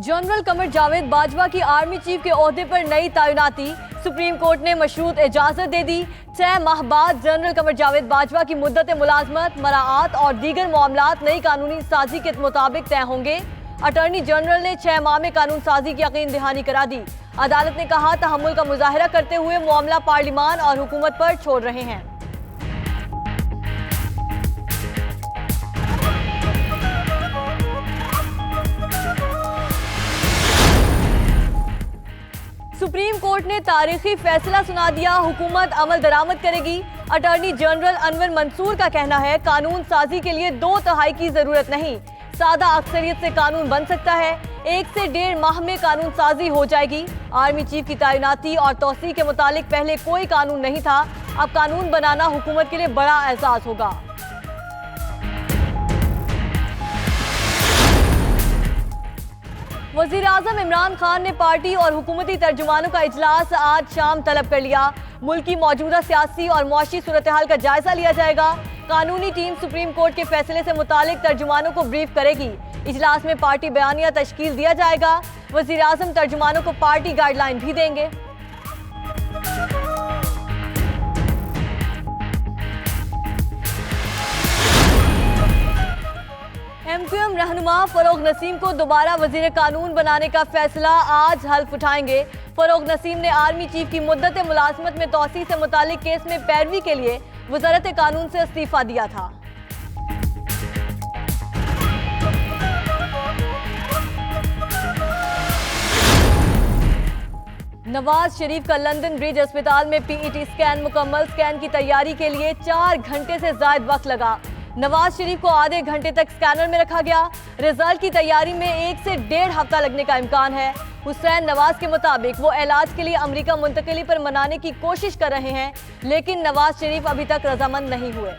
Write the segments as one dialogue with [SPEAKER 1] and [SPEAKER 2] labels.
[SPEAKER 1] General Qamar Javed Bajwa की army chief के ओहदे पर नई तैनाती। सुप्रीम कोर्ट ने मशरूत इजाजत दे दी। 6 माह बाद जनरल कमर जावेद बाजवा की मुद्दत मुलाजमत, मराआत और दीगर मामलात नई कानूनी साजी के मुताबिक तय होंगे। अटॉर्नी जनरल ने 6 माह में कानून साजी की यकीन दहानी करा दी। अदालत ने कहा, तहम्मुल का मुजाहरा करते हुए मामला पार्लिमान और हुकूमत पर छोड़ रहे हैं। सुप्रीम कोर्ट ने तारीखी फैसला सुना दिया। हुकूमत अमल दरामद करेगी। अटॉर्नी जनरल अनवर मंसूर का कहना है, कानून साजी के लिए 2/3 की जरूरत नहीं, सादा अक्सरियत से कानून बन सकता है। 1 से 1.5 माह में कानून साजी हो जाएगी। आर्मी चीफ की तैनाती और तौसीक के मुतालिक पहले कोई कानून नहीं था, अब कानून बनाना हुकूमत के लिए बड़ा एहसास होगा। वज़ीर आज़म इमरान खान ने पार्टी और हुकूमती तर्जुमानों का इजलास आज शाम तलब कर लिया। मुल्क की मौजूदा सियासी और मुआशी सूरत हाल का जायजा लिया जाएगा। कानूनी टीम सुप्रीम कोर्ट के फैसले से मुतालिक तर्जुमानों को ब्रीफ करेगी। इजलास में पार्टी बयानिया तश्कील दिया जाएगा। वज़ीर आज़म तर्जुमानों को पार्टी गाइडलाइन भी देंगे। MQM रहनुमा फरोग नसीम को दोबारा वजीर कानून बनाने का फैसला, आज हल्फ उठाएंगे। फरोग नसीम ने आर्मी चीफ की मुद्दत मुलाजमत में तौसी से मुतालिक केस में पैरवी के लिए वजारत कानून से इस्तीफा दिया था। नवाज शरीफ का लंदन ब्रिज अस्पताल में PET स्कैन मुकम्मल। स्कैन की तैयारी के लिए 4 घंटे से ज्यादा वक्त लगा। नवाज शरीफ को आधे घंटे तक स्कैनर में रखा गया। रिजल्ट की तैयारी में 1 से 1.5 हफ्ता लगने का इम्कान है। हुसैन नवाज के मुताबिक वो इलाज के लिए अमेरिका मुंतकिली पर मनाने की कोशिश कर रहे हैं, लेकिन नवाज शरीफ अभी तक रजामंद नहीं हुए।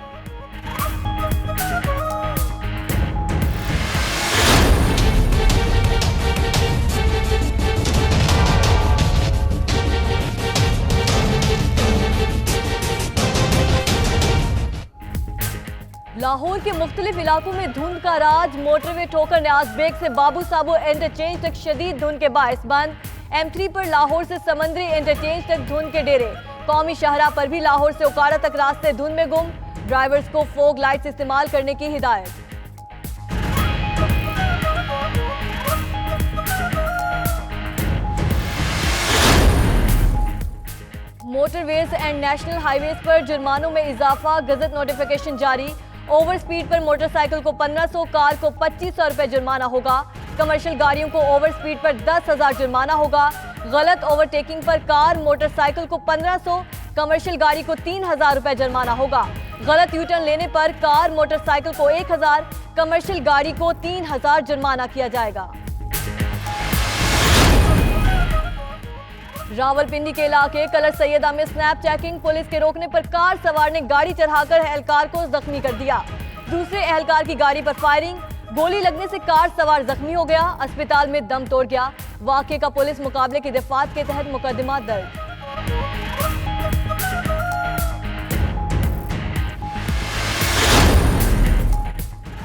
[SPEAKER 1] लाहौर के मुख्तलिफ इलाकों में धुंध का राज। मोटरवे ठोकर न्याज बेग से बाबू साबो इंटरचेंज तक शदीद धुंध के बायस बंद। M3 पर लाहौर से समंदरी इंटरचेंज तक धुंध के डेरे। कौमी शाहरा पर भी लाहौर से उकाड़ा तक रास्ते धुंध में गुम। ड्राइवर्स को फोग लाइट्स इस्तेमाल करने की हिदायत। मोटरवेज एंड नेशनल हाईवेज पर जुर्मानों में इजाफा। गजट नोटिफिकेशन जारी। ओवर स्पीड पर मोटरसाइकिल को 1500, कार को 2500 रुपए जुर्माना होगा। कमर्शियल गाड़ियों को ओवर स्पीड पर 10,000 जुर्माना होगा। गलत ओवरटेकिंग पर कार मोटरसाइकिल को 1500, कमर्शियल गाड़ी को 3000 रुपए जुर्माना होगा। गलत यूटर्न लेने पर कार मोटरसाइकिल को 1000, कमर्शियल गाड़ी को 3000 जुर्माना किया जाएगा। रावलपिंडी के इलाके कलर सैयदा में स्नैप चेकिंग। पुलिस के रोकने पर कार सवार ने गाड़ी चढ़ाकर एहलकार को जख्मी कर दिया। दूसरे एहलकार की गाड़ी पर फायरिंग। गोली लगने से कार सवार जख्मी हो गया, अस्पताल में दम तोड़ गया। वाकये का पुलिस मुकाबले की दफात के तहत मुकदमा दर्ज।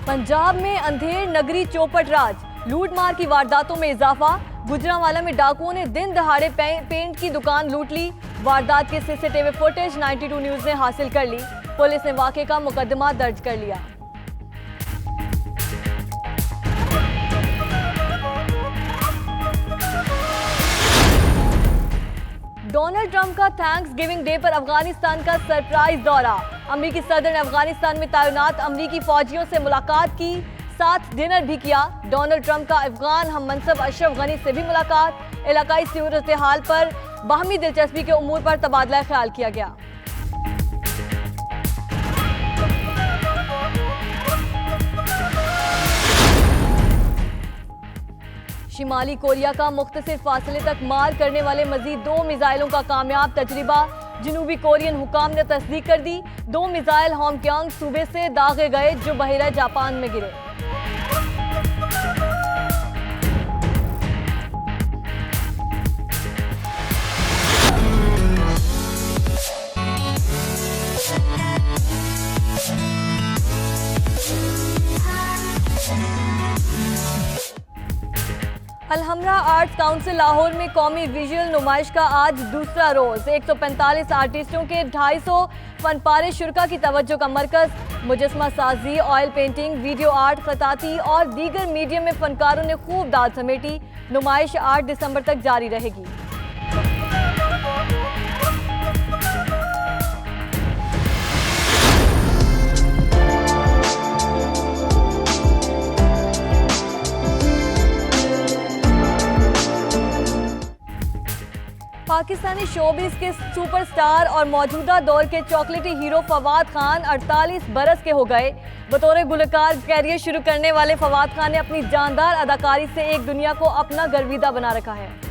[SPEAKER 1] पंजाब में अंधेर नगरी चौपट राज। लूटमार की वारदातों में इजाफा। गुजरांवाला में डाकुओं ने दिन दहाड़े पेंट की दुकान लूट ली। वारदात की CCTV फुटेज 92 न्यूज ने हासिल कर ली। पुलिस ने वाकये का मुकदमा दर्ज कर लिया। डोनाल्ड ट्रंप का थैंक्स गिविंग डे पर अफगानिस्तान का सरप्राइज दौरा। अमरीकी सदर ने अफगानिस्तान में तैनात अमरीकी फौजियों से मुलाकात की, साथ डिनर भी किया। डोनाल्ड ट्रंप का अफगान हम मनसब अशरफ गनी से भी मुलाकात। इलाकाई सूरत हाल पर बाहमी दिलचस्पी के उमूर पर तबादला ख्याल किया गया। शिमाली कोरिया का मुख्तसर फासले तक मार करने वाले मजीद 2 मिसाइलों का कामयाब तजर्बा। जनूबी कोरियन हुकाम ने तस्दीक कर दी। 2 मिसाइल होमक्यांग सूबे से दागे गए जो बहिरा जापान में गिरे। अलहमरा आर्ट्स काउंसिल लाहौर में कौमी विजुअल नुमाइश का आज दूसरा रोज 145 आर्टिस्टों के 250 फनपारे शुरा की तवज्जो का मरकज। मुजस्मा साजी, ऑयल पेंटिंग, वीडियो आर्ट, खताती और दीगर मीडियम में फनकारों ने खूब दाद समेटी। नुमाइश 8 दिसंबर तक जारी रहेगी। पाकिस्तानी शोबिस के सुपरस्टार और मौजूदा दौर के चॉकलेटी हीरो फवाद खान 48 बरस के हो गए। बतौर गुलकार कैरियर शुरू करने वाले फवाद खान ने अपनी जानदार अदाकारी से एक दुनिया को अपना गर्विदा बना रखा है।